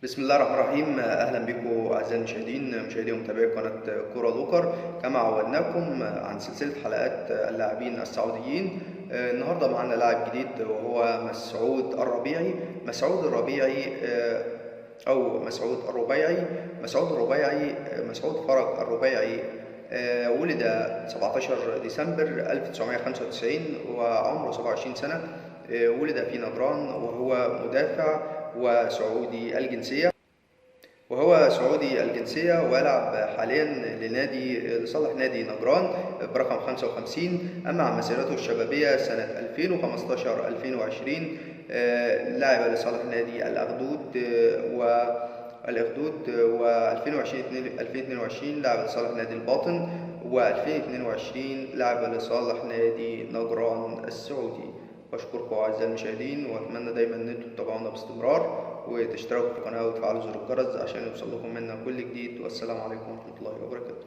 بسم الله الرحمن الرحيم. اهلا بكم اعزائي المشاهدين، مشاهدي ومتابعي قناه كره لوكر. كما عودناكم عن سلسله حلقات اللاعبين السعوديين. النهارده معنا لاعب جديد وهو مسعود الربيعي. مسعود الربيعي او مسعود الربيعي. مسعود فرج الربيعي ولد 17 ديسمبر 1995 وعمره 27 سنه. ولد في نجران وهو مدافع وسعودي الجنسية ويلعب حاليا لصالح نادي نجران برقم 55. أما عن مسيرته الشبابية سنة 2015-2020 لعب لصالح نادي الأخدود و2022 لعب لصالح نادي الباطن، و2022 لعب لصالح نادي نجران السعودي. بشكركم أعزائي المشاهدين، وأتمنى دايما إن انتم تتابعونا باستمرار وتشتركوا في القناة وتفعلوا زر الجرس عشان يوصل لكم منا كل جديد. والسلام عليكم ورحمة الله وبركاته.